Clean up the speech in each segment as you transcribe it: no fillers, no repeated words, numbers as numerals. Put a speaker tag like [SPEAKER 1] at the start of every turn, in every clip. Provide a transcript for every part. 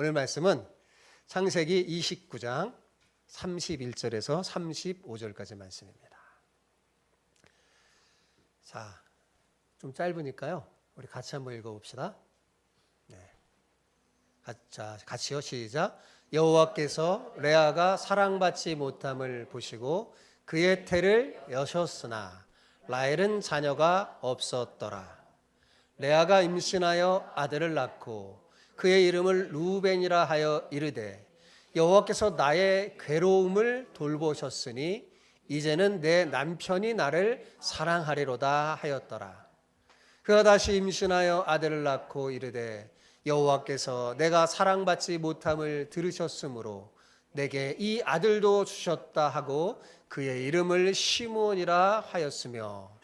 [SPEAKER 1] 오늘 말씀은 창세기 29장 31절에서 35절까지 말씀입니다. 자, 좀 짧으니까요. 우리 같이 한번 읽어봅시다. 네. 자, 같이요. 시작. 여호와께서 레아가 사랑받지 못함을 보시고 그의 태를 여셨으나 라헬은 자녀가 없었더라. 레아가 임신하여 아들을 낳고 그의 이름을 루벤이라 하여 이르되 여호와께서 나의 괴로움을 돌보셨으니 이제는 내 남편이 나를 사랑하리로다 하였더라. 그가 다시 임신하여 아들을 낳고 이르되 여호와께서 내가 사랑받지 못함을 들으셨으므로 내게 이 아들도 주셨다 하고 그의 이름을 시므온이라 하였으며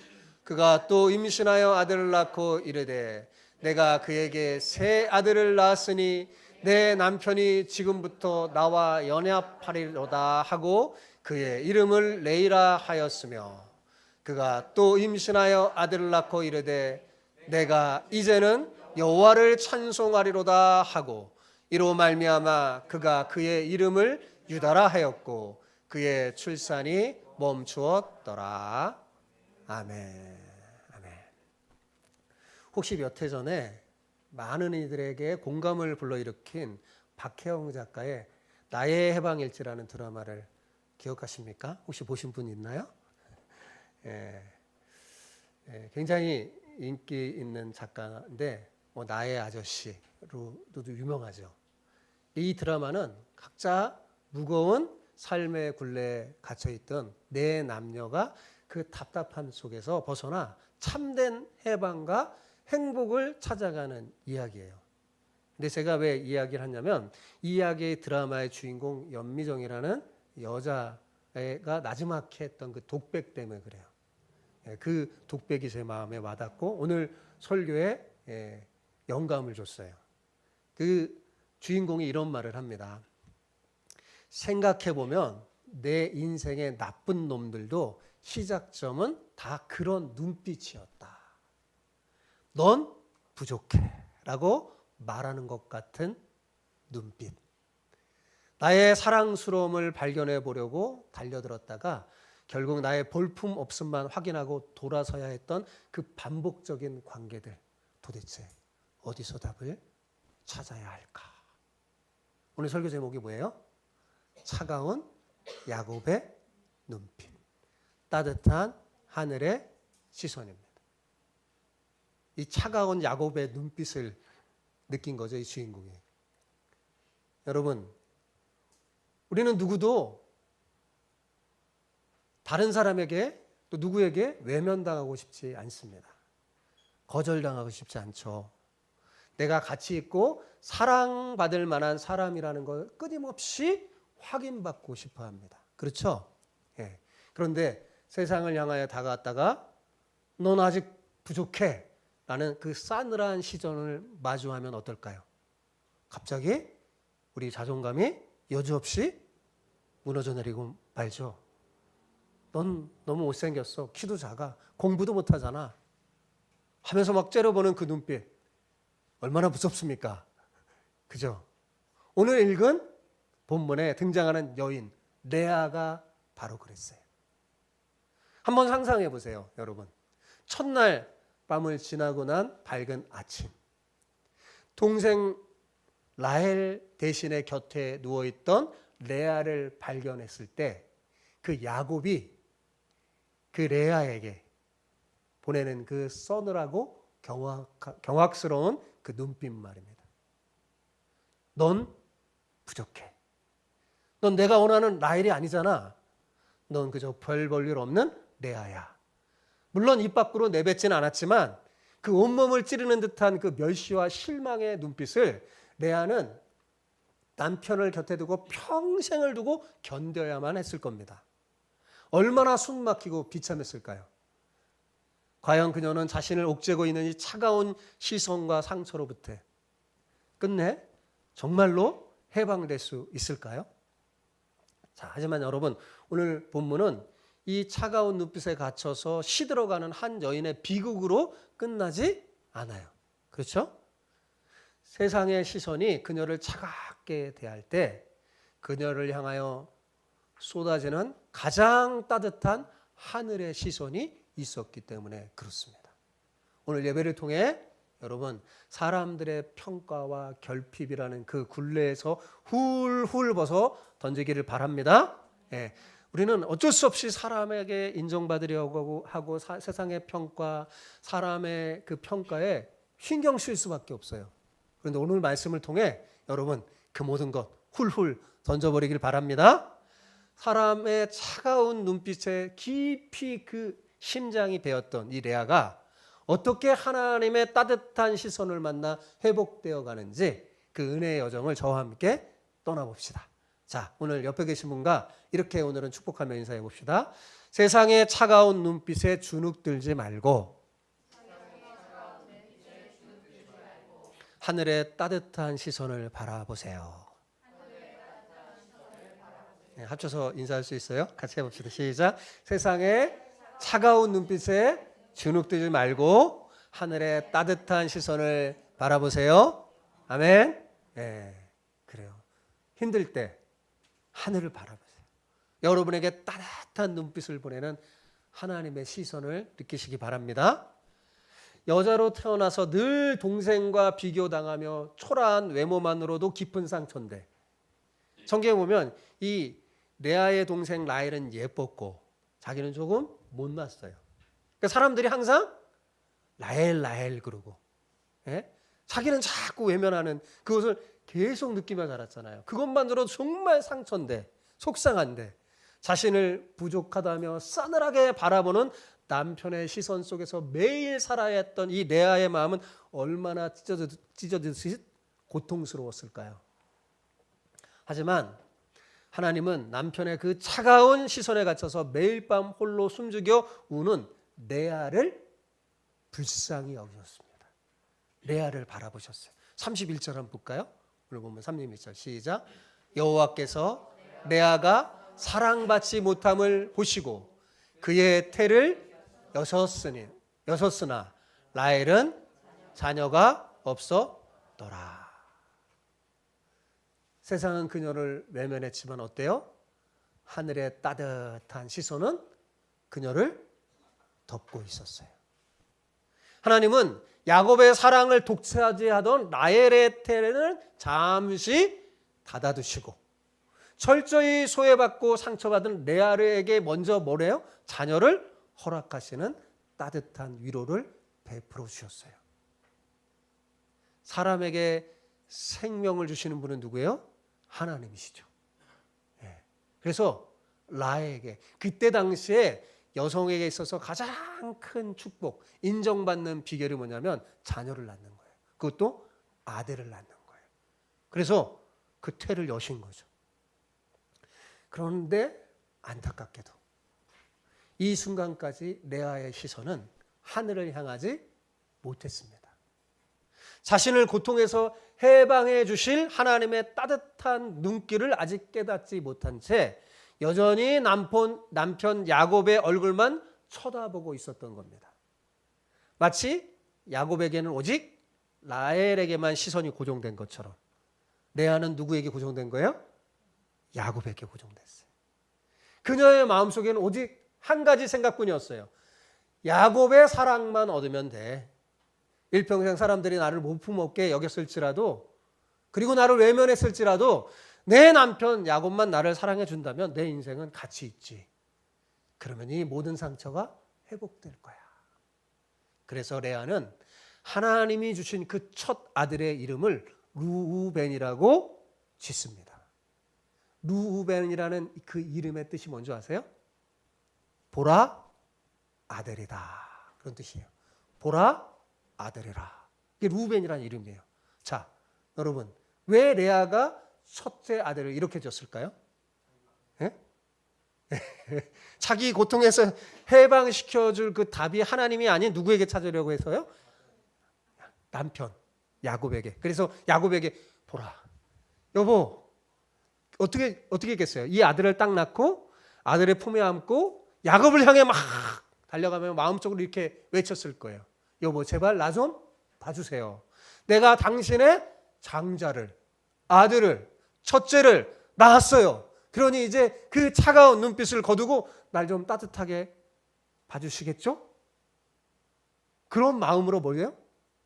[SPEAKER 1] 그가 또 임신하여 아들을 낳고 이르되 내가 그에게 새 아들을 낳았으니 내 남편이 지금부터 나와 연합하리로다 하고 그의 이름을 레이라 하였으며 그가 또 임신하여 아들을 낳고 이르되 내가 이제는 여호와를 찬송하리로다 하고 이로 말미암아 그가 그의 이름을 유다라 하였고 그의 출산이 멈추었더라. 아멘. 아멘. 혹시 몇 해 전에 많은 이들에게 공감을 불러일으킨 박혜영 작가의 나의 해방일지라는 드라마를 기억하십니까? 혹시 보신 분 있나요? 굉장히 인기 있는 작가인데 나의 아저씨로도 유명하죠. 이 드라마는 각자 무거운 삶의 굴레에 갇혀있던 네 남녀가 그 답답함 속에서 벗어나 참된 해방과 행복을 찾아가는 이야기예요. 근데 제가 왜 이야기를 하냐면 이 이야기의 드라마의 주인공 연미정이라는 여자가 나지막히 했던 그 독백 때문에 그래요. 그 독백이 제 마음에 와닿고 오늘 설교에 영감을 줬어요. 그 주인공이 이런 말을 합니다. 생각해보면 내 인생의 나쁜 놈들도 시작점은 다 그런 눈빛이었다. 넌 부족해 라고 말하는 것 같은 눈빛. 나의 사랑스러움을 발견해 보려고 달려들었다가 결국 나의 볼품 없음만 확인하고 돌아서야 했던 그 반복적인 관계들, 도대체 어디서 답을 찾아야 할까? 오늘 설교 제목이 뭐예요? 차가운 야곱의 눈빛, 따뜻한 하늘의 시선입니다. 이 차가운 야곱의 눈빛을 느낀 거죠, 이 주인공이. 여러분, 우리는 누구도 다른 사람에게 또 누구에게 외면당하고 싶지 않습니다. 거절당하고 싶지 않죠. 내가 가치 있고 사랑받을 만한 사람이라는 걸 끊임없이 확인받고 싶어 합니다. 그렇죠? 예. 그런데 세상을 향하여 다가왔다가 넌 아직 부족해 라는 그 싸늘한 시선을 마주하면 어떨까요? 갑자기 우리 자존감이 여지없이 무너져 내리고 말죠. 넌 너무 못생겼어. 키도 작아. 공부도 못하잖아. 하면서 막 째려보는 그 눈빛. 얼마나 무섭습니까? 그죠? 오늘 읽은 본문에 등장하는 여인 레아가 바로 그랬어요. 한번 상상해 보세요, 여러분. 첫날 밤을 지나고 난 밝은 아침. 동생 라헬 대신에 곁에 누워있던 레아를 발견했을 때 그 야곱이 그 레아에게 보내는 그 서늘하고 경악스러운 그 눈빛 말입니다. 넌 부족해. 넌 내가 원하는 라헬이 아니잖아. 넌 그저 별 볼 일 없는 레아야. 물론 입 밖으로 내뱉지는 않았지만 그 온몸을 찌르는 듯한 그 멸시와 실망의 눈빛을 레아는 남편을 곁에 두고 평생을 두고 견뎌야만 했을 겁니다. 얼마나 숨막히고 비참했을까요? 과연 그녀는 자신을 옥죄고 있는 이 차가운 시선과 상처로부터 끝내 정말로 해방될 수 있을까요? 자, 하지만 여러분, 오늘 본문은 이 차가운 눈빛에 갇혀서 시들어가는 한 여인의 비극으로 끝나지 않아요. 그렇죠? 세상의 시선이 그녀를 차갑게 대할 때 그녀를 향하여 쏟아지는 가장 따뜻한 하늘의 시선이 있었기 때문에 그렇습니다. 오늘 예배를 통해 여러분 사람들의 평가와 결핍이라는 그 굴레에서 훌훌 벗어 던지기를 바랍니다. 예, 우리는 어쩔 수 없이 사람에게 인정받으려고 하고 세상의 평가, 사람의 그 평가에 신경 쓸 수밖에 없어요. 그런데 오늘 말씀을 통해 여러분 그 모든 것 훌훌 던져버리길 바랍니다. 사람의 차가운 눈빛에 깊이 그 심장이 배었던 이 레아가 어떻게 하나님의 따뜻한 시선을 만나 회복되어 가는지 그 은혜의 여정을 저와 함께 떠나봅시다. 자, 오늘 옆에 계신 분과 이렇게 오늘은 축복하며 인사해 봅시다. 세상의 차가운 눈빛에 주눅들지 말고 하늘의 따뜻한 시선을 바라보세요. 네, 합쳐서 인사할 수 있어요? 같이 해봅시다. 시작. 세상의 차가운 눈빛에 주눅들지 말고 하늘의 따뜻한 시선을 바라보세요. 아멘. 네, 그래요. 힘들 때 하늘을 바라보세요. 여러분에게 따뜻한 눈빛을 보내는 하나님의 시선을 느끼시기 바랍니다. 여자로 태어나서 늘 동생과 비교당하며 초라한 외모만으로도 깊은 상처인데 성경에 보면 이 레아의 동생 라헬은 예뻤고 자기는 조금 못났어요. 그러니까 사람들이 항상 라헬 그러고 자기는 자꾸 외면하는 그것을 계속 느끼며 자랐잖아요. 그것만으로도 정말 상처인데 속상한데 자신을 부족하다며 싸늘하게 바라보는 남편의 시선 속에서 매일 살아야 했던 이 레아의 마음은 얼마나 찢어지듯이 고통스러웠을까요? 하지만 하나님은 남편의 그 차가운 시선에 갇혀서 매일 밤 홀로 숨죽여 우는 레아를 불쌍히 여기셨습니다. 레아를 바라보셨어요. 31절 한번 볼까요? 오늘 보면 31절 시작. 여호와께서 레아가 사랑받지 못함을 보시고 그의 태를 여셨으나 라헬은 자녀가 없었더라. 세상은 그녀를 외면했지만 어때요? 하늘의 따뜻한 시선은 그녀를 덮고 있었어요. 하나님은 야곱의 사랑을 독차지하던 라헬의 태를 잠시 닫아두시고 철저히 소외받고 상처받은 레아에게 먼저 뭐래요? 자녀를 허락하시는 따뜻한 위로를 베풀어 주셨어요. 사람에게 생명을 주시는 분은 누구예요? 하나님이시죠. 그래서 라헬에게 그때 당시에 여성에게 있어서 가장 큰 축복, 인정받는 비결이 뭐냐면 자녀를 낳는 거예요. 그것도 아들을 낳는 거예요. 그래서 그 태를 여신 거죠. 그런데 안타깝게도 이 순간까지 레아의 시선은 하늘을 향하지 못했습니다. 자신을 고통에서 해방해 주실 하나님의 따뜻한 눈길을 아직 깨닫지 못한 채 여전히 남편 야곱의 얼굴만 쳐다보고 있었던 겁니다. 마치 야곱에게는 오직 라헬에게만 시선이 고정된 것처럼 레아는 누구에게 고정된 거예요? 야곱에게 고정됐어요. 그녀의 마음속에는 오직 한 가지 생각뿐이었어요. 야곱의 사랑만 얻으면 돼. 일평생 사람들이 나를 볼품없게 여겼을지라도 그리고 나를 외면했을지라도 내 남편 야곱만 나를 사랑해 준다면 내 인생은 가치 있지. 그러면 이 모든 상처가 회복될 거야. 그래서 레아는 하나님이 주신 그 첫 아들의 이름을 르우벤이라고 짓습니다. 르우벤이라는 그 이름의 뜻이 뭔지 아세요? 보라 아들이다. 그런 뜻이에요. 보라 아들이라. 이게 르우벤이라는 이름이에요. 자, 여러분, 왜 레아가 첫째 아들을 이렇게 줬을까요? 자기 고통에서 해방시켜줄 그 답이 하나님이 아닌 누구에게 찾으려고 해서요? 남편 야곱에게. 그래서 야곱에게 보라, 여보, 어떻게 했겠어요? 이 아들을 딱 낳고 아들의 품에 안고 야곱을 향해 막 달려가며 마음속으로 이렇게 외쳤을 거예요. 여보, 제발 나 좀 봐주세요. 내가 당신의 장자를, 아들을, 첫째를 낳았어요. 그러니 이제 그 차가운 눈빛을 거두고 날 좀 따뜻하게 봐주시겠죠? 그런 마음으로 뭐예요?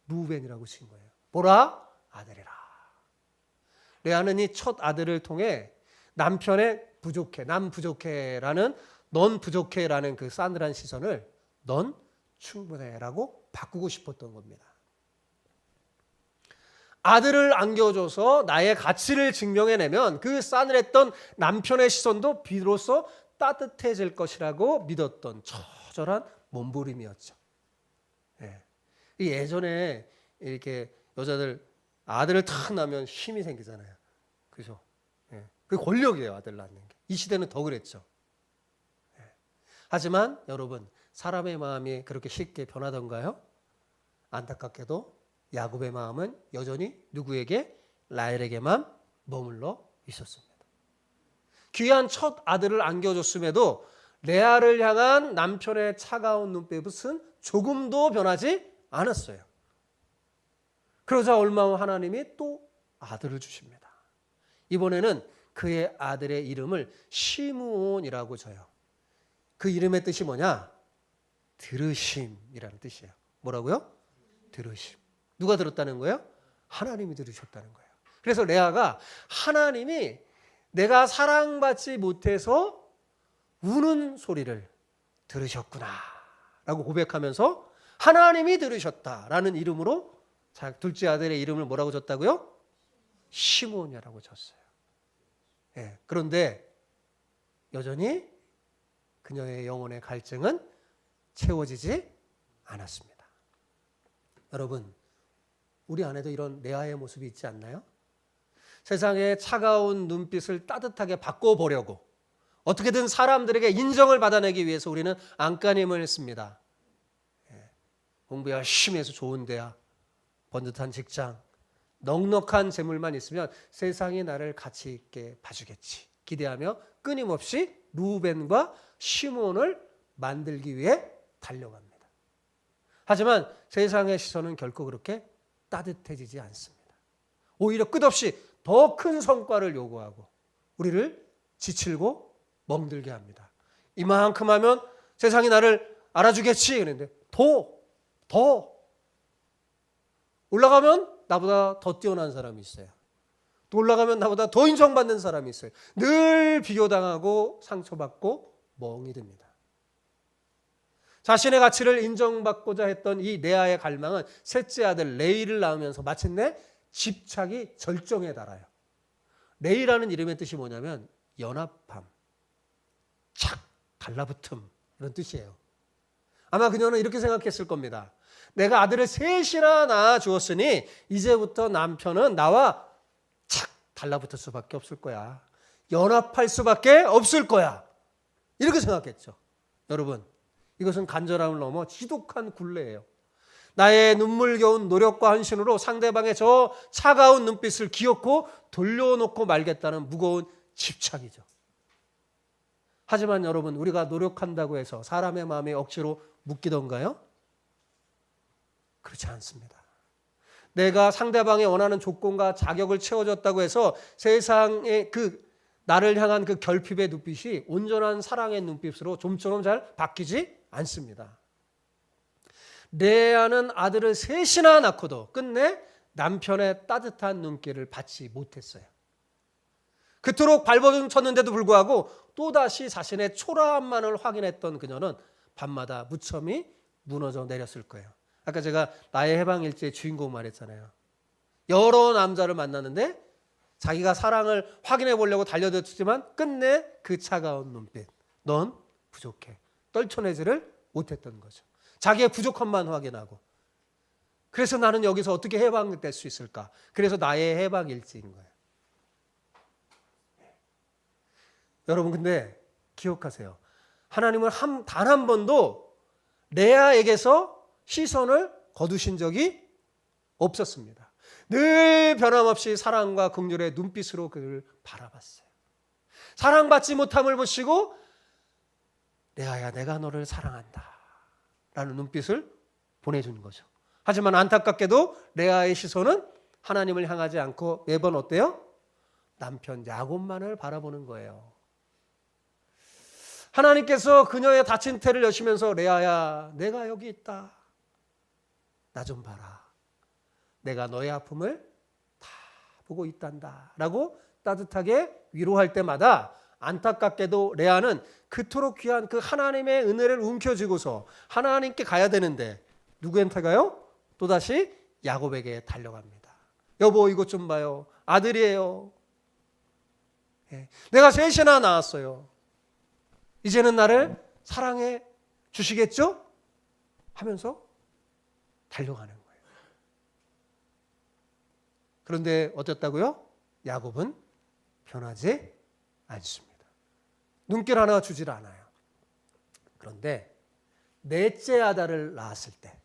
[SPEAKER 1] 루벤이라고 지은 거예요. 뭐라? 아들이라. 레아는 이 첫 아들을 통해 남편의 부족해, 남 부족해라는 넌 부족해라는 그 싸늘한 시선을 넌 충분해라고 바꾸고 싶었던 겁니다. 아들을 안겨줘서 나의 가치를 증명해내면 그 싸늘했던 남편의 시선도 비로소 따뜻해질 것이라고 믿었던 처절한 몸부림이었죠. 예전에 이렇게 여자들 아들을 탁 낳으면 힘이 생기잖아요. 그죠? 그게 권력이에요, 아들 낳는 게. 이 시대는 더 그랬죠. 하지만 여러분, 사람의 마음이 그렇게 쉽게 변하던가요? 안타깝게도 야곱의 마음은 여전히 누구에게? 라헬에게만 머물러 있었습니다. 귀한 첫 아들을 안겨줬음에도 레아를 향한 남편의 차가운 눈빛은 조금도 변하지 않았어요. 그러자 얼마 후 하나님이 또 아들을 주십니다. 이번에는 그의 아들의 이름을 시므온이라고 져요. 그 이름의 뜻이 뭐냐? 들으심이라는 뜻이에요. 뭐라고요? 들으심. 누가 들었다는 거예요? 하나님이 들으셨다는 거예요. 그래서 레아가 하나님이 내가 사랑받지 못해서 우는 소리를 들으셨구나 라고 고백하면서 하나님이 들으셨다라는 이름으로 둘째 아들의 이름을 뭐라고 줬다고요? 시므온이라고 줬어요. 그런데 여전히 그녀의 영혼의 갈증은 채워지지 않았습니다. 여러분, 우리 안에도 이런 레아의 모습이 있지 않나요? 세상의 차가운 눈빛을 따뜻하게 바꿔보려고 어떻게든 사람들에게 인정을 받아내기 위해서 우리는 안간힘을 씁니다. 공부 열심히 해서 좋은 대학, 번듯한 직장, 넉넉한 재물만 있으면 세상이 나를 가치 있게 봐주겠지 기대하며 끊임없이 루벤과 시므온을 만들기 위해 달려갑니다. 하지만 세상의 시선은 결코 그렇게 따뜻해지지 않습니다. 오히려 끝없이 더 큰 성과를 요구하고 우리를 지칠고 멍들게 합니다. 이만큼 하면 세상이 나를 알아주겠지. 그런데 더 올라가면 나보다 더 뛰어난 사람이 있어요. 또 올라가면 나보다 더 인정받는 사람이 있어요. 늘 비교당하고 상처받고 멍이 듭니다. 자신의 가치를 인정받고자 했던 이 레아의 갈망은 셋째 아들 레이를 낳으면서 마침내 집착이 절정에 달아요. 레이라는 이름의 뜻이 뭐냐면 연합함, 착, 달라붙음 이런 뜻이에요. 아마 그녀는 이렇게 생각했을 겁니다. 내가 아들을 셋이나 낳아주었으니 이제부터 남편은 나와 착 달라붙을 수밖에 없을 거야. 연합할 수밖에 없을 거야. 이렇게 생각했죠. 여러분, 이것은 간절함을 넘어 지독한 굴레예요. 나의 눈물겨운 노력과 헌신으로 상대방의 저 차가운 눈빛을 기어코 돌려놓고 말겠다는 무거운 집착이죠. 하지만 여러분, 우리가 노력한다고 해서 사람의 마음에 억지로 묶이던가요? 그렇지 않습니다. 내가 상대방이 원하는 조건과 자격을 채워줬다고 해서 세상의 나를 향한 그 결핍의 눈빛이 온전한 사랑의 눈빛으로 좀처럼 잘 바뀌지 않습니다. 레아는 아들을 셋이나 낳고도 끝내 남편의 따뜻한 눈길을 받지 못했어요. 그토록 발버둥쳤는데도 불구하고 또다시 자신의 초라함만을 확인했던 그녀는 밤마다 무참히 무너져 내렸을 거예요. 아까 제가 나의 해방일지의 주인공 말했잖아요. 여러 남자를 만났는데 자기가 사랑을 확인해 보려고 달려들었지만 끝내 그 차가운 눈빛, 넌 부족해, 떨쳐내지를 못했던 거죠. 자기의 부족함만 확인하고, 그래서 나는 여기서 어떻게 해방될 수 있을까? 그래서 나의 해방일지인 거예요. 여러분, 근데 기억하세요. 하나님은 단 한 번도 레아에게서 시선을 거두신 적이 없었습니다. 늘 변함없이 사랑과 긍휼의 눈빛으로 그를 바라봤어요. 사랑받지 못함을 보시고 레아야, 내가 너를 사랑한다 라는 눈빛을 보내준 거죠. 하지만 안타깝게도 레아의 시선은 하나님을 향하지 않고 매번 어때요? 남편 야곱만을 바라보는 거예요. 하나님께서 그녀의 다친 태를 여시면서 레아야, 내가 여기 있다. 나 좀 봐라. 내가 너의 아픔을 다 보고 있단다. 라고 따뜻하게 위로할 때마다 안타깝게도 레아는 그토록 귀한 그 하나님의 은혜를 움켜쥐고서 하나님께 가야 되는데 누구한테 가요? 또다시 야곱에게 달려갑니다. 여보, 이것 좀 봐요. 아들이에요. 내가 셋이나 낳았어요. 이제는 나를 사랑해 주시겠죠? 하면서 달려가는 거예요. 그런데 어땠다고요? 야곱은 변하지 않습니다. 눈길 하나 주질 않아요. 그런데 넷째 아들을 낳았을 때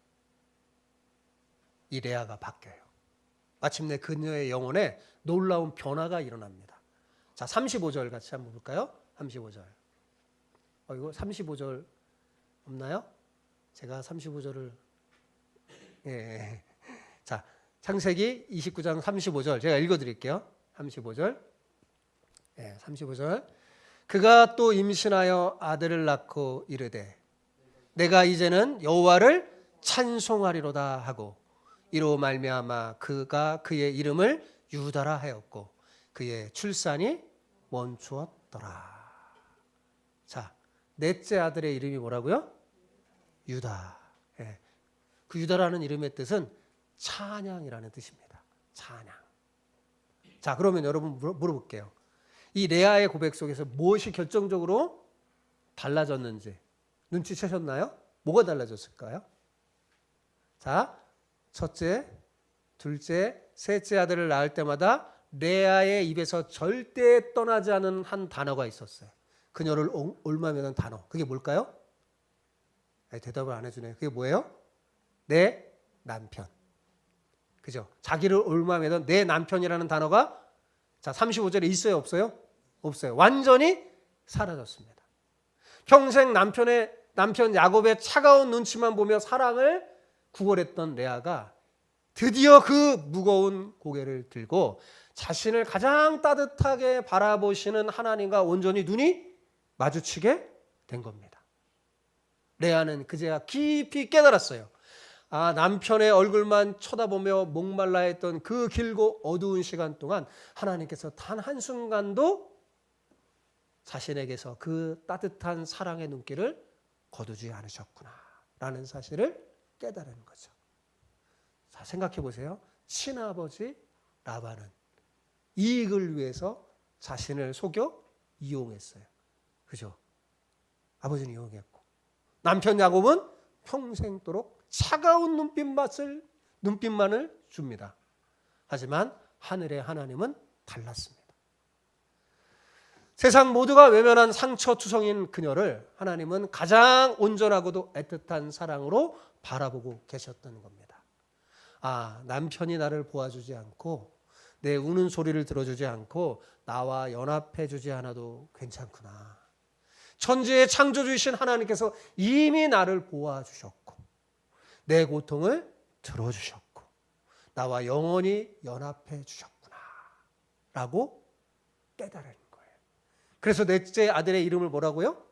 [SPEAKER 1] 이 레아가 바뀌어요. 마침내 그녀의 영혼에 놀라운 변화가 일어납니다. 자, 35절 같이 한번 볼까요? 35절. 이거 35절 없나요? 제가 35절을 자, 창세기 29장 35절 제가 읽어드릴게요. 35절. 35절. 그가 또 임신하여 아들을 낳고 이르되 내가 이제는 여호와를 찬송하리로다 하고 이로 말미암아 그가 그의 이름을 유다라 하였고 그의 출산이 멈추었더라. 자, 넷째 아들의 이름이 뭐라고요? 유다. 그 유다라는 이름의 뜻은 찬양이라는 뜻입니다. 찬양. 자, 그러면 여러분 물어볼게요. 이 레아의 고백 속에서 무엇이 결정적으로 달라졌는지 눈치채셨나요? 뭐가 달라졌을까요? 자, 첫째, 둘째, 셋째 아들을 낳을 때마다 레아의 입에서 절대 떠나지 않은 한 단어가 있었어요. 그녀를 옮아매는 단어. 그게 뭘까요? 대답을 안 해주네요. 그게 뭐예요? 내 남편. 그죠? 자기를 옮아매던 내 남편이라는 단어가 자, 35절에 있어요, 없어요? 없어요. 완전히 사라졌습니다. 평생 남편 야곱의 차가운 눈치만 보며 사랑을 구걸했던 레아가 드디어 그 무거운 고개를 들고 자신을 가장 따뜻하게 바라보시는 하나님과 온전히 눈이 마주치게 된 겁니다. 레아는 그제야 깊이 깨달았어요. 아, 남편의 얼굴만 쳐다보며 목말라 했던 그 길고 어두운 시간 동안 하나님께서 단 한순간도 자신에게서 그 따뜻한 사랑의 눈길을 거두지 않으셨구나 라는 사실을 깨달은 거죠. 자, 생각해 보세요. 친아버지 라반은 이익을 위해서 자신을 속여 이용했어요. 그죠? 아버지는 이용했고 남편 야곱은 평생도록 차가운 눈빛만을 줍니다. 하지만 하늘의 하나님은 달랐습니다. 세상 모두가 외면한 상처투성인 그녀를 하나님은 가장 온전하고도 애틋한 사랑으로 바라보고 계셨던 겁니다. 아, 남편이 나를 보아주지 않고 내 우는 소리를 들어주지 않고 나와 연합해 주지 않아도 괜찮구나. 천지의 창조주이신 하나님께서 이미 나를 보아주셨고 내 고통을 들어주셨고 나와 영원히 연합해 주셨구나 라고 깨달은 거예요. 그래서 넷째 아들의 이름을 뭐라고요?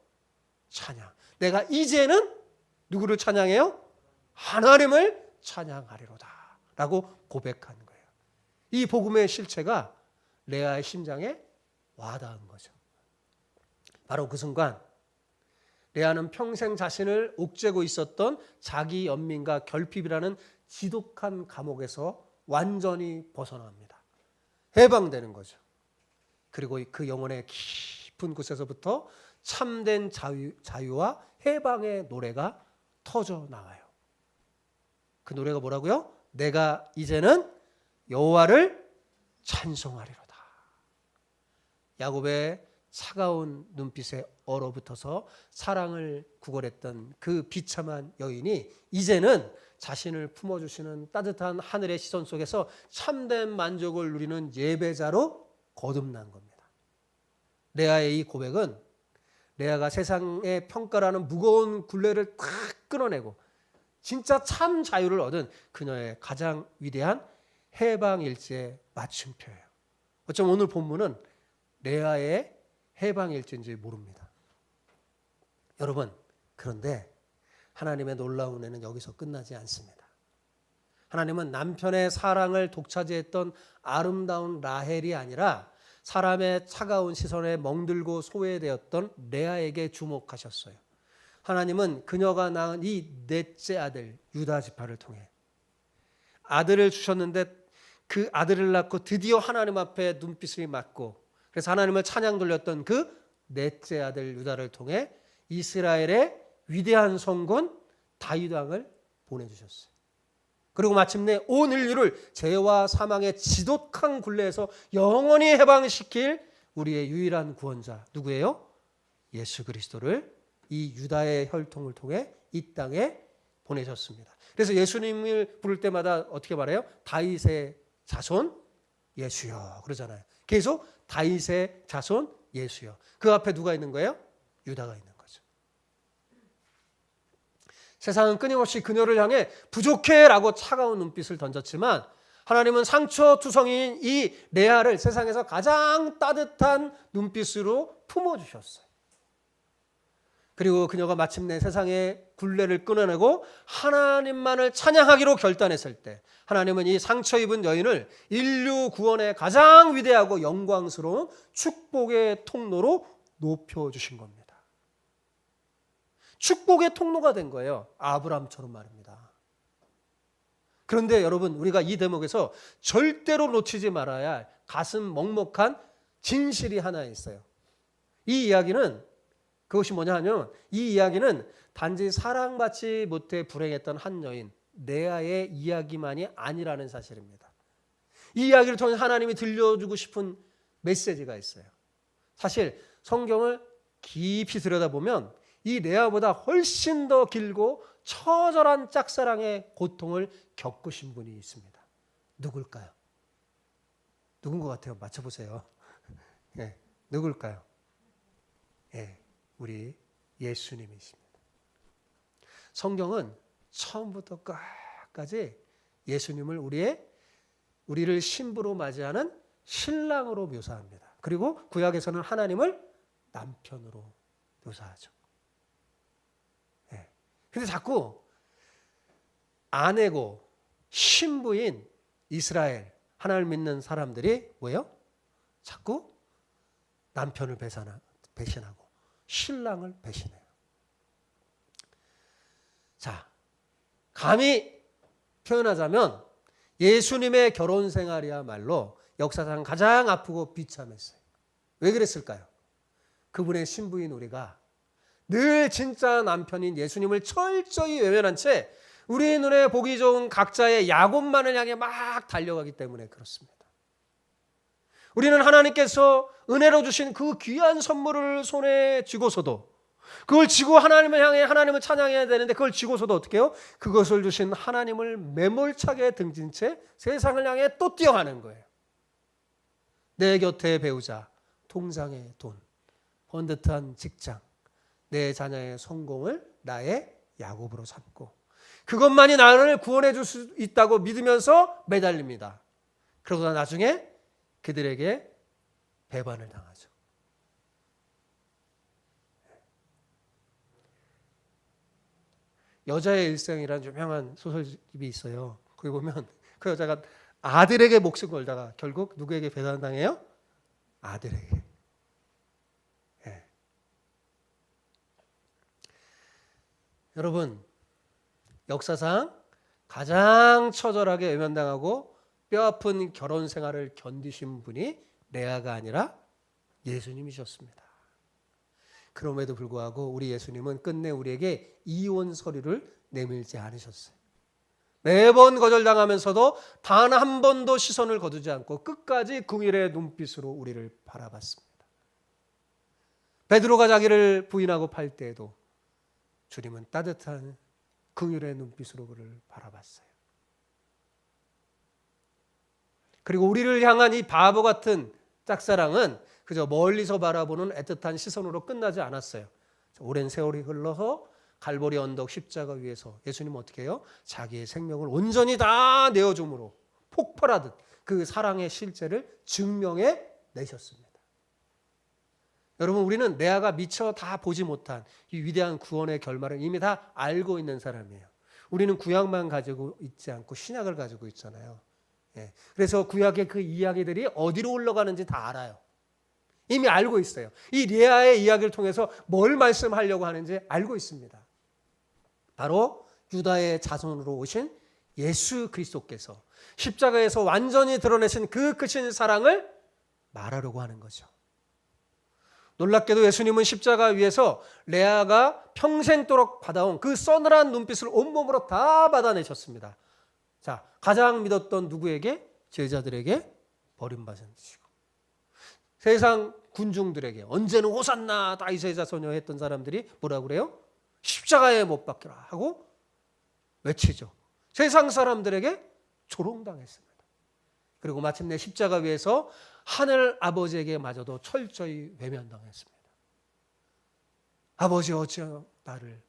[SPEAKER 1] 찬양. 내가 이제는 누구를 찬양해요? 하나님을 찬양하리로다 라고 고백한 거예요. 이 복음의 실체가 레아의 심장에 와닿은 거죠. 바로 그 순간 레아는 평생 자신을 옥죄고 있었던 자기 연민과 결핍이라는 지독한 감옥에서 완전히 벗어납니다. 해방되는 거죠. 그리고 그 영혼의 깊은 곳에서부터 참된 자유와 해방의 노래가 터져 나와요. 그 노래가 뭐라고요? 내가 이제는 여호와를 찬송하리로다. 야곱의 차가운 눈빛에 얼어붙어서 사랑을 구걸했던 그 비참한 여인이 이제는 자신을 품어주시는 따뜻한 하늘의 시선 속에서 참된 만족을 누리는 예배자로 거듭난 겁니다. 레아의 이 고백은 레아가 세상의 평가라는 무거운 굴레를 탁 끊어내고 진짜 참 자유를 얻은 그녀의 가장 위대한 해방일지의 맞춤표예요. 어쩜 오늘 본문은 레아의 해방일지인지 모릅니다. 여러분, 그런데 하나님의 놀라운 은혜는 여기서 끝나지 않습니다. 하나님은 남편의 사랑을 독차지했던 아름다운 라헬이 아니라 사람의 차가운 시선에 멍들고 소외되었던 레아에게 주목하셨어요. 하나님은 그녀가 낳은 이 넷째 아들 유다 지파를 통해 아들을 주셨는데 그 아들을 낳고 드디어 하나님 앞에 눈빛을 맞고 그래서 하나님을 찬양 돌렸던 그 넷째 아들 유다를 통해 이스라엘의 위대한 성군 다윗 왕을 보내주셨어요. 그리고 마침내 온 인류를 죄와 사망의 지독한 굴레에서 영원히 해방시킬 우리의 유일한 구원자 누구예요? 예수 그리스도를 이 유다의 혈통을 통해 이 땅에 보내셨습니다. 그래서 예수님을 부를 때마다 어떻게 말해요? 다윗의 자손 예수여 그러잖아요. 계속 다윗의 자손 예수여. 그 앞에 누가 있는 거예요? 유다가 있는 거죠. 세상은 끊임없이 그녀를 향해 부족해라고 차가운 눈빛을 던졌지만 하나님은 상처투성이인 이 레아를 세상에서 가장 따뜻한 눈빛으로 품어주셨어요. 그리고 그녀가 마침내 세상의 굴레를 끊어내고 하나님만을 찬양하기로 결단했을 때 하나님은 이 상처 입은 여인을 인류 구원의 가장 위대하고 영광스러운 축복의 통로로 높여주신 겁니다. 축복의 통로가 된 거예요. 아브라함처럼 말입니다. 그런데 여러분 우리가 이 대목에서 절대로 놓치지 말아야 할 가슴 먹먹한 진실이 하나 있어요. 이 이야기는 그것이 뭐냐 하면 이 이야기는 단지 사랑받지 못해 불행했던 한 여인 레아의 이야기만이 아니라는 사실입니다. 이 이야기를 통해 하나님이 들려주고 싶은 메시지가 있어요. 사실 성경을 깊이 들여다보면 이 레아보다 훨씬 더 길고 처절한 짝사랑의 고통을 겪으신 분이 있습니다. 누굴까요? 누군 것 같아요? 맞춰보세요. 네, 누굴까요? 네, 우리 예수님이십니다. 성경은 처음부터 끝까지 예수님을 우리를 신부로 맞이하는 신랑으로 묘사합니다. 그리고 구약에서는 하나님을 남편으로 묘사하죠. 근데 자꾸 아내고 신부인 이스라엘 하나님을 믿는 사람들이 뭐예요? 자꾸 남편을 배신하고 신랑을 배신해요. 자, 감히 표현하자면 예수님의 결혼 생활이야말로 역사상 가장 아프고 비참했어요. 왜 그랬을까요? 그분의 신부인 우리가 늘 진짜 남편인 예수님을 철저히 외면한 채 우리 눈에 보기 좋은 각자의 야곱만을 향해 막 달려가기 때문에 그렇습니다. 우리는 하나님께서 은혜로 주신 그 귀한 선물을 손에 쥐고서도 그걸 쥐고 하나님을 향해 하나님을 찬양해야 되는데 그걸 쥐고서도 어떻게 해요? 그것을 주신 하나님을 매몰차게 등진 채 세상을 향해 또 뛰어가는 거예요. 내 곁에 배우자, 통장에 돈, 번듯한 직장, 내 자녀의 성공을 나의 야곱으로 삼고 그것만이 나를 구원해 줄 수 있다고 믿으면서 매달립니다. 그러다 나중에 그들에게 배반을 당하죠. 여자의 일생이라는 유명한 소설집이 있어요. 거기 보면 그 여자가 아들에게 목숨 걸다가 결국 누구에게 배반당해요? 아들에게. 네. 여러분, 역사상 가장 처절하게 외면당하고 뼈아픈 결혼 생활을 견디신 분이 레아가 아니라 예수님이셨습니다. 그럼에도 불구하고 우리 예수님은 끝내 우리에게 이혼 서류를 내밀지 않으셨어요. 매번 거절당하면서도 단 한 번도 시선을 거두지 않고 끝까지 긍휼의 눈빛으로 우리를 바라봤습니다. 베드로가 자기를 부인하고 팔 때에도 주님은 따뜻한 긍휼의 눈빛으로 그를 바라봤어요. 그리고 우리를 향한 이 바보 같은 짝사랑은 그저 멀리서 바라보는 애틋한 시선으로 끝나지 않았어요. 오랜 세월이 흘러서 갈보리 언덕 십자가 위에서 예수님은 어떻게 해요? 자기의 생명을 온전히 다 내어줌으로 폭발하듯 그 사랑의 실제를 증명해 내셨습니다. 여러분, 우리는 레아가 미처 다 보지 못한 이 위대한 구원의 결말을 이미 다 알고 있는 사람이에요. 우리는 구약만 가지고 있지 않고 신약을 가지고 있잖아요. 예. 그래서 구약의 그 이야기들이 어디로 흘러가는지 다 알아요. 이미 알고 있어요. 이 레아의 이야기를 통해서 뭘 말씀하려고 하는지 알고 있습니다. 바로 유다의 자손으로 오신 예수 그리스도께서 십자가에서 완전히 드러내신 그 크신 사랑을 말하려고 하는 거죠. 놀랍게도 예수님은 십자가 위에서 레아가 평생도록 받아온 그 서늘한 눈빛을 온몸으로 다 받아내셨습니다. 자, 가장 믿었던 누구에게? 제자들에게 버림받으시고, 세상 군중들에게 언제는 호산나 다윗의 자손이여 했던 사람들이 뭐라고 그래요? 십자가에 못 박히라 하고 외치죠. 세상 사람들에게 조롱당했습니다. 그리고 마침내 십자가 위에서 하늘 아버지에게 마저도 철저히 외면당했습니다. 아버지 어찌 나를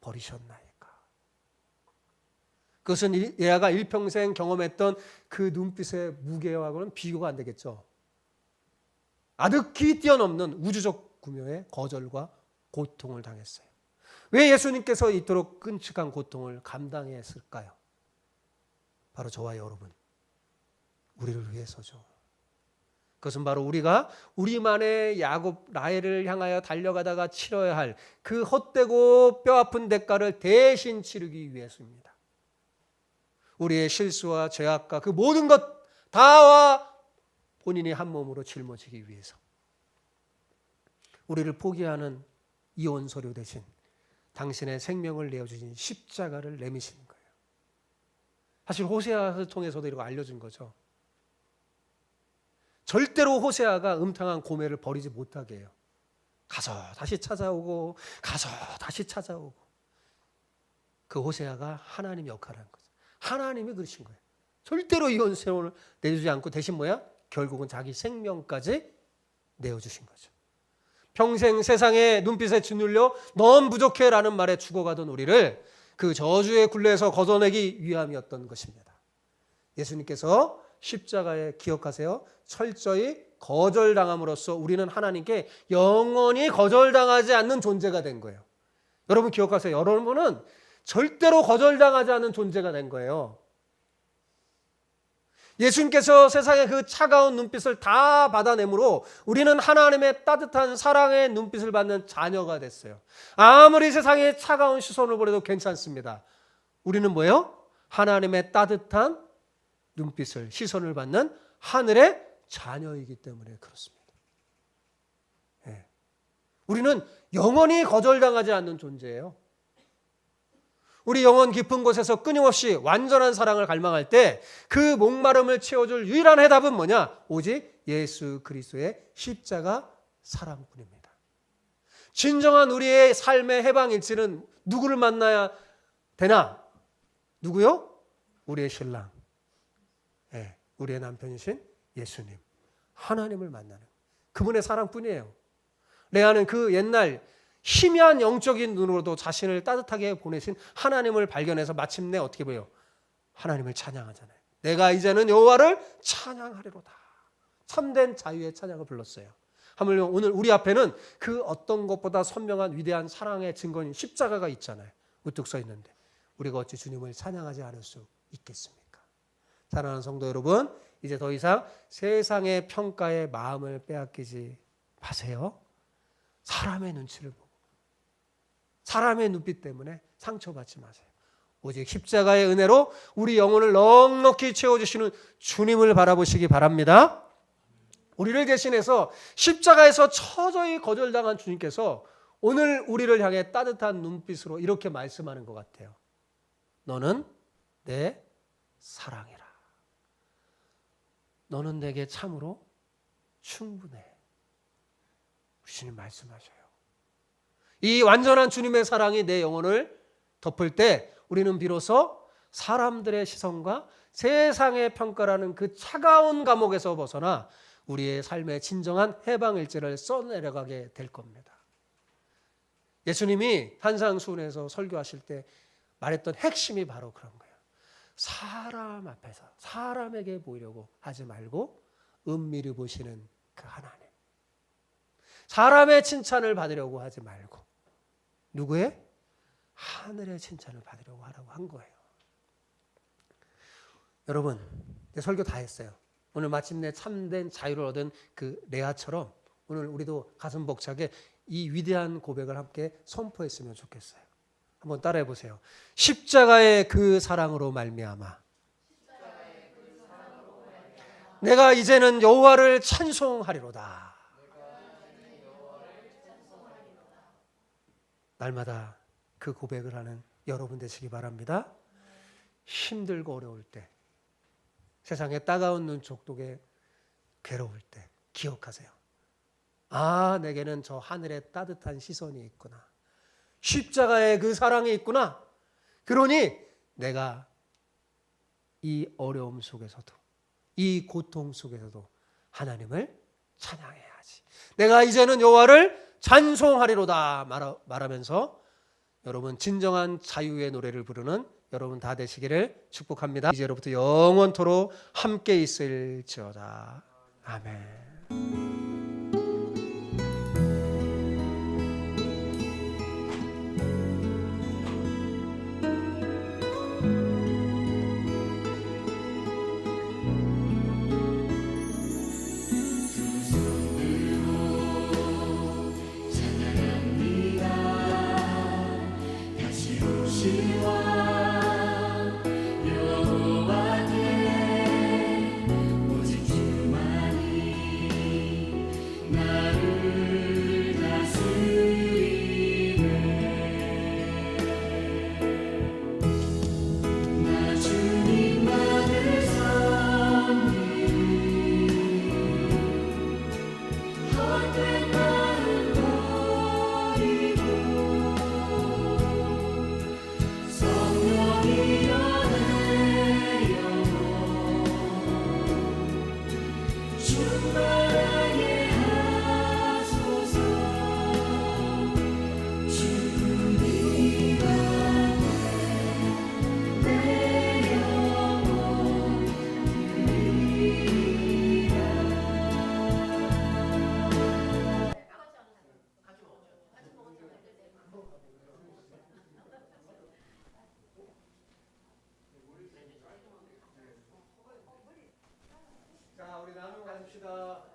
[SPEAKER 1] 버리셨나이까. 그것은 레아가 일평생 경험했던 그 눈빛의 무게와는 비교가 안 되겠죠. 아득히 뛰어넘는 우주적 구묘의 거절과 고통을 당했어요. 왜 예수님께서 이토록 끔찍한 고통을 감당했을까요? 바로 저와 여러분, 우리를 위해서죠. 그것은 바로 우리가 우리만의 야곱 라헬을 향하여 달려가다가 치러야 할 그 헛되고 뼈아픈 대가를 대신 치르기 위해서입니다. 우리의 실수와 죄악과 그 모든 것 다와 본인이 한 몸으로 짊어지기 위해서 우리를 포기하는 이혼 서류 대신 당신의 생명을 내어주신 십자가를 내미시는 거예요. 사실 호세아를 통해서도 이렇게 알려준 거죠. 절대로 호세아가 음탕한 고매를 버리지 못하게 해요. 가서 다시 찾아오고 가서 다시 찾아오고. 그 호세아가 하나님 역할을 한 거죠. 하나님이 그러신 거예요. 절대로 이혼 세원을 내주지 않고 대신 뭐야? 결국은 자기 생명까지 내어주신 거죠. 평생 세상의 눈빛에 짓눌려 넌 부족해라는 말에 죽어가던 우리를 그 저주의 굴레에서 걷어내기 위함이었던 것입니다. 예수님께서 십자가에 기억하세요. 철저히 거절당함으로써 우리는 하나님께 영원히 거절당하지 않는 존재가 된 거예요. 여러분 기억하세요. 여러분은 절대로 거절당하지 않는 존재가 된 거예요. 예수님께서 세상의 그 차가운 눈빛을 다 받아내므로 우리는 하나님의 따뜻한 사랑의 눈빛을 받는 자녀가 됐어요. 아무리 세상에 차가운 시선을 보내도 괜찮습니다. 우리는 뭐예요? 하나님의 따뜻한 눈빛을, 시선을 받는 하늘의 자녀이기 때문에 그렇습니다. 네. 우리는 영원히 거절당하지 않는 존재예요. 우리 영혼 깊은 곳에서 끊임없이 완전한 사랑을 갈망할 때 그 목마름을 채워줄 유일한 해답은 뭐냐? 오직 예수 그리스도의 십자가 사랑뿐입니다. 진정한 우리의 삶의 해방일지는 누구를 만나야 되나? 누구요? 우리의 신랑, 네, 우리의 남편이신 예수님, 하나님을 만나는 그분의 사랑뿐이에요. 레아는 그 옛날 희미한 영적인 눈으로도 자신을 따뜻하게 보내신 하나님을 발견해서 마침내 어떻게 보여요? 하나님을 찬양하잖아요. 내가 이제는 여호와를 찬양하리로다. 참된 자유의 찬양을 불렀어요. 하물며 오늘 우리 앞에는 그 어떤 것보다 선명한 위대한 사랑의 증거인 십자가가 있잖아요. 우뚝 서 있는데 우리가 어찌 주님을 찬양하지 않을 수 있겠습니까? 사랑하는 성도 여러분, 이제 더 이상 세상의 평가에 마음을 빼앗기지 마세요. 사람의 눈치를 보고 사람의 눈빛 때문에 상처받지 마세요. 오직 십자가의 은혜로 우리 영혼을 넉넉히 채워주시는 주님을 바라보시기 바랍니다. 우리를 대신해서 십자가에서 처저히 거절당한 주님께서 오늘 우리를 향해 따뜻한 눈빛으로 이렇게 말씀하는 것 같아요. 너는 내 사랑이라. 너는 내게 참으로 충분해. 우리 주님 말씀하셔요. 이 완전한 주님의 사랑이 내 영혼을 덮을 때 우리는 비로소 사람들의 시선과 세상의 평가라는 그 차가운 감옥에서 벗어나 우리의 삶의 진정한 해방일지를 써내려가게 될 겁니다. 예수님이 한상수훈에서 설교하실 때 말했던 핵심이 바로 그런 거예요. 사람 앞에서 사람에게 보이려고 하지 말고 은밀히 보시는 그 하나님. 사람의 칭찬을 받으려고 하지 말고 누구의? 하늘의 칭찬을 받으려고 하라고 한 거예요. 여러분, 내 설교 다 했어요. 오늘 마침내 참된 자유를 얻은 그 레아처럼 오늘 우리도 가슴 벅차게 이 위대한 고백을 함께 선포했으면 좋겠어요. 한번 따라해 보세요. 십자가의 그 사랑으로 말미암아 내가 이제는 여호와를 찬송하리로다. 날마다 그 고백을 하는 여러분 되시기 바랍니다. 힘들고 어려울 때, 세상에 따가운 눈촉독에 괴로울 때 기억하세요. 아, 내게는 저 하늘의 따뜻한 시선이 있구나. 십자가의 그 사랑이 있구나. 그러니 내가 이 어려움 속에서도 이 고통 속에서도 하나님을 찬양해야지. 내가 이제는 여호와를 찬송하리로다 말하면서 여러분 진정한 자유의 노래를 부르는 여러분 다 되시기를 축복합니다. 이제로부터 영원토록 함께 있을지어다. 아멘. 자, 우리 나누어 가십시다.